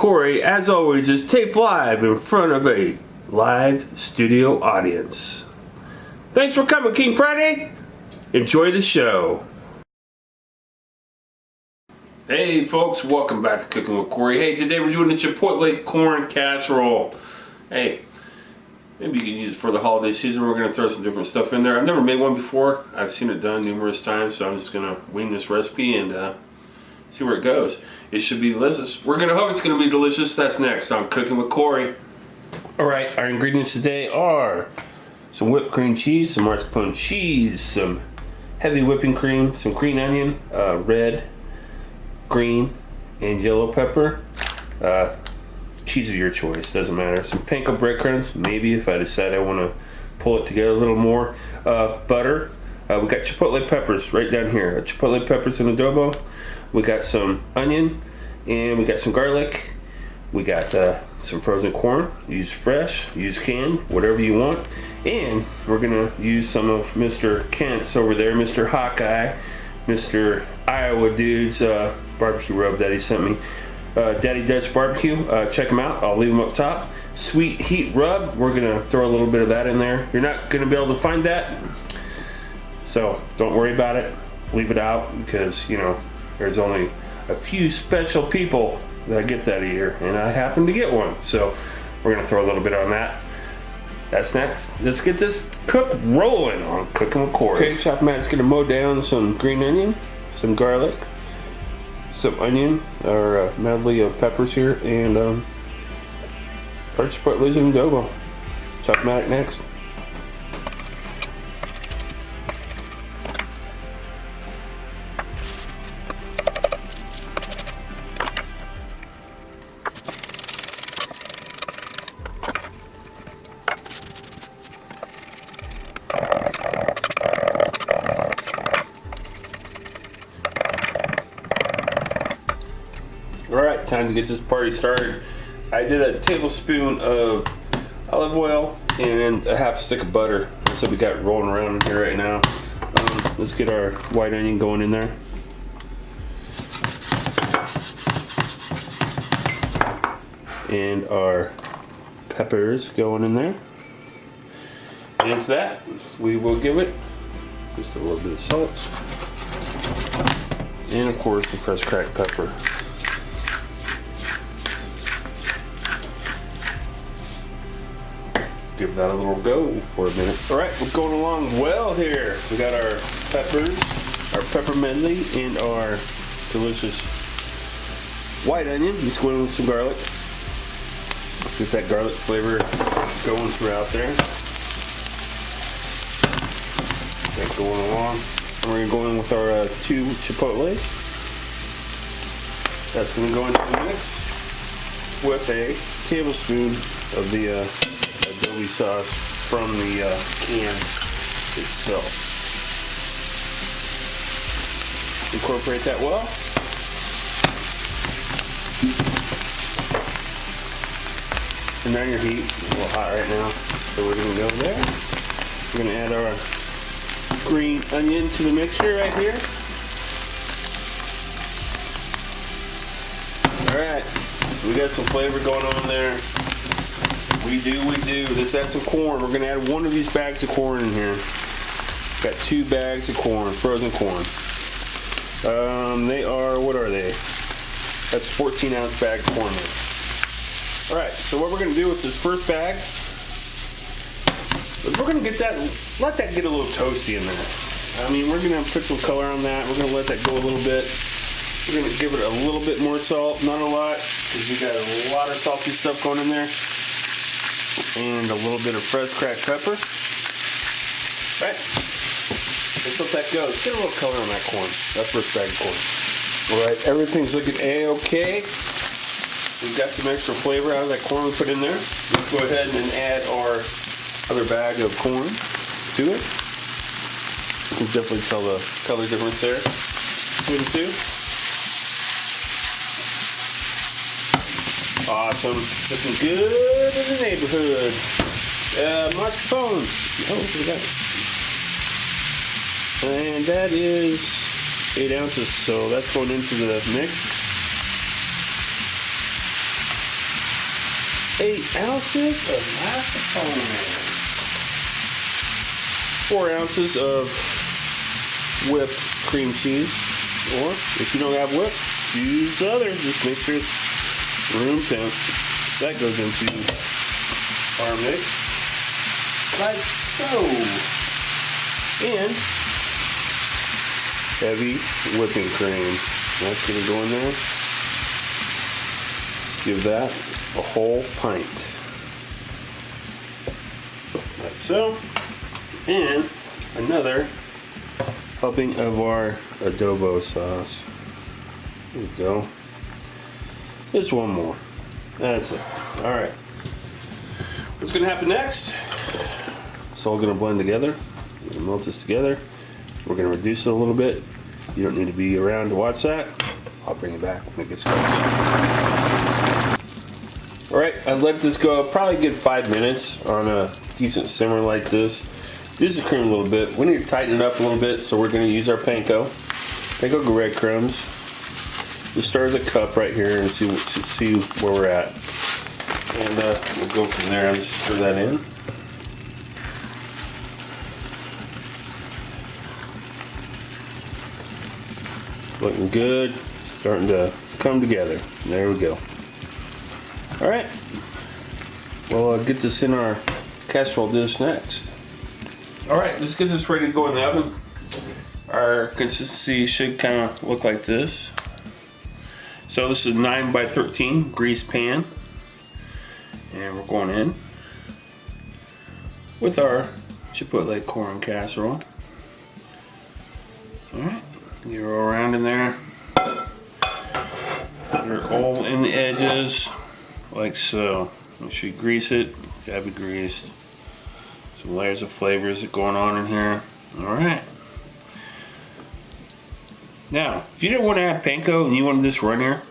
McCory, as always, is taped live in front of a live studio audience. Thanks for coming, King Friday. Enjoy the show. Hey folks, welcome back to Cooking with Corey. Hey, today we're doing the Chipotle corn casserole. Hey, maybe you can use it for the holiday season. We're going to throw some different stuff in there. I've never made one before. I've seen it done numerous times, so I'm just going to wing this recipe and see where it goes. It should be delicious. We're going to hope it's going to be delicious. That's next on Cooking with Corey. Alright, our ingredients today are some whipped cream cheese, some mascarpone cheese, some heavy whipping cream, some green onion, red, green, and yellow pepper. Cheese of your choice, doesn't matter. Some panko breadcrumbs, maybe if I decide I want to pull it together a little more. Butter. We got chipotle peppers right down here. Chipotle peppers in adobo. We got some onion, and we got some garlic. We got some frozen corn. Use fresh, use canned, whatever you want. And we're gonna use some of Mr. Kent's over there, Mr. Hawkeye, Mr. Iowa Dude's barbecue rub that he sent me. Daddy Dutch Barbecue, check them out. I'll leave them up top. Sweet Heat Rub, we're gonna throw a little bit of that in there. You're not gonna be able to find that, so don't worry about it. Leave it out because, you know, there's only a few special people that get that a year, and I happen to get one. So we're gonna throw a little bit on that. That's next. Let's get this cook rolling on Cooking with Corey. Okay, Chop Matt's gonna mow down some green onion, some garlic, some onion, or medley of peppers here, and our chipotles and adobo. Chop Matt next. Alright, time to get this party started. I did a tablespoon of olive oil and a half stick of butter. That's what we got rolling around in here right now. Let's get our white onion going in there. And our peppers going in there. And into that, we will give it just a little bit of salt. And of course, the fresh cracked pepper. Give that a little go for a minute. All right, we're going along well here. We got our peppers, our pepper medley, and our delicious white onion. Let's go in with some garlic. Get that garlic flavor going throughout there. Get that going along. And we're gonna go in with our 2 chipotles. That's gonna go into the mix with a tablespoon of the adobo sauce from the can itself. Incorporate that well. And now your heat is a little hot right now, so we're going to go there. We're going to add our green onion to the mixture right here. Alright, we got some flavor going on there. We do. Let's add some corn. We're going to add 1 of these bags of corn in here. Got 2 bags of corn, frozen corn. They are, what are they? That's 14-ounce bag of corn there. Alright, so what we're going to do with this first bag is we're going to let that get a little toasty in there. I mean, we're going to put some color on that. We're going to let that go a little bit. We're going to give it a little bit more salt, not a lot, because we got a lot of salty stuff going in there. And a little bit of fresh cracked pepper. Right. Let's let that go. Let's get a little color on that corn. That first bag of corn. Alright, everything's looking A-okay. We've got some extra flavor out of that corn we put in there. Let's go ahead and add our other bag of corn to it. You can definitely tell the color difference there between the two. Awesome. Looking good in the neighborhood. Mascarpone. Oh, look at that. And that is 8 ounces, so that's going into the mix. 8 ounces of mascarpone. 4 ounces of whipped cream cheese. Or if you don't have whipped, use the other. Just make sure it's room temp. That goes into our mix. Like so. And heavy whipping cream. That's going to go in there. Give that a whole pint. Like so. And another helping of our adobo sauce. There we go. Just one more. That's it. All right. What's going to happen next? It's all going to blend together. We're going to melt this together. We're going to reduce it a little bit. You don't need to be around to watch that. I'll bring it back when it gets cooked. All right, I let this go probably a good 5 minutes on a decent simmer like this. Use the cream a little bit. We need to tighten it up a little bit, so we're going to use our panko breadcrumbs. Just start with a cup right here and see where we're at. And we'll go from there. I'll just stir that in. Looking good. Starting to come together. There we go. All right. We'll get this in our casserole dish next. All right, let's get this ready to go in the oven. Our consistency should kind of look like this. So this is a 9 by 13 greased pan. And we're going in with our Chipotle corn casserole. All right, you roll around in there. They're all in the edges, like so. Make sure you grease it. Gotta be greased. Some layers of flavors going on in here. All right. Now, if you didn't want to add panko and you wanted this run here,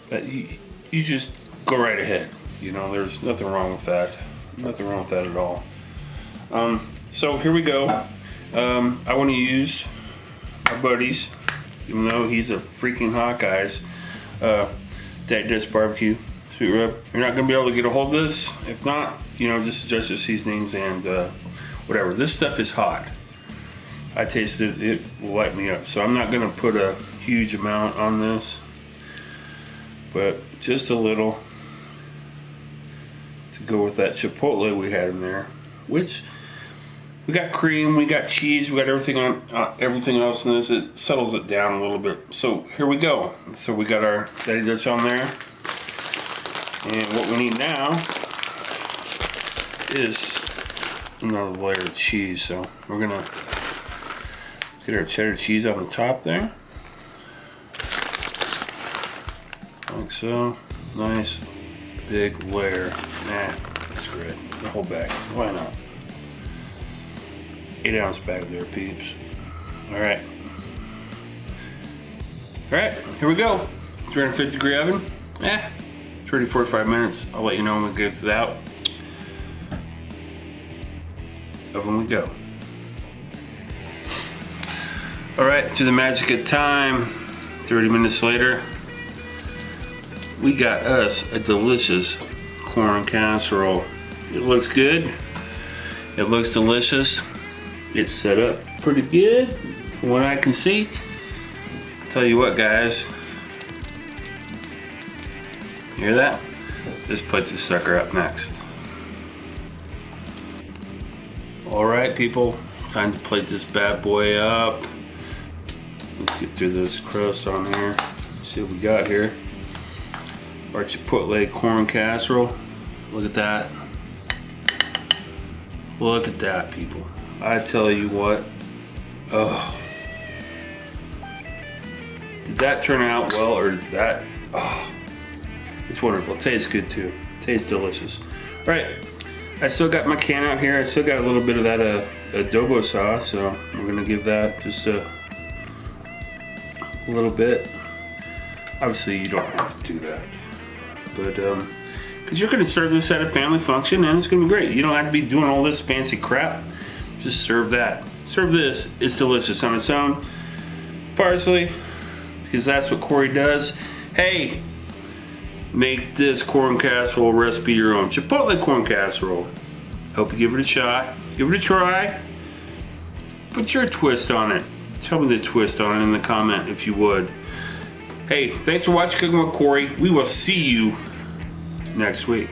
you just go right ahead. You know, there's nothing wrong with that. Nothing wrong with that at all. So here we go. I want to use our buddies, even though he's a freaking hot guys. That does barbecue sweet rub. You're not gonna be able to get a hold of this. If not, you know, just adjust the seasonings and whatever. This stuff is hot. I tasted it, it will light me up. So I'm not gonna put a huge amount on this, but just a little to go with that chipotle we had in there, which we got cream, we got cheese, we got everything on everything else in this. It settles it down a little bit. So here we go. So we got our Daddy Dutch on there, and what we need now is another layer of cheese. So we're gonna get our cheddar cheese on the top there, like so. Nice big layer. That's great. The whole bag. Why not? 8-ounce bag there, peeps. All right. All right, here we go. 350 degree oven. 30, 45 minutes. I'll let you know when it gets out. Oven we go. All right, through the magic of time, 30 minutes later, we got us a delicious corn casserole. It looks good. It looks delicious. It's set up pretty good from what I can see. Tell you what, guys. Hear that? Let's put this sucker up next. All right, people. Time to plate this bad boy up. Let's get through this crust on here. See what we got here. Our Chipotle corn casserole. Look at that. Look at that, people. I tell you what. Oh. Did that turn out well, or did that? Oh. It's wonderful. It tastes good too. It tastes delicious. All right. I still got my can out here. I still got a little bit of that adobo sauce, so we're gonna give that just a little bit. Obviously, you don't have to do that, but because you're gonna serve this at a family function, and it's gonna be great. You don't have to be doing all this fancy crap. Just serve that. Serve this. It's delicious on its own. Parsley, because that's what Corey does. Hey, make this corn casserole recipe your own. Chipotle corn casserole. Hope you give it a shot. Give it a try. Put your twist on it. Tell me the twist on it in the comment if you would. Hey, thanks for watching Cooking with Corey. We will see you next week.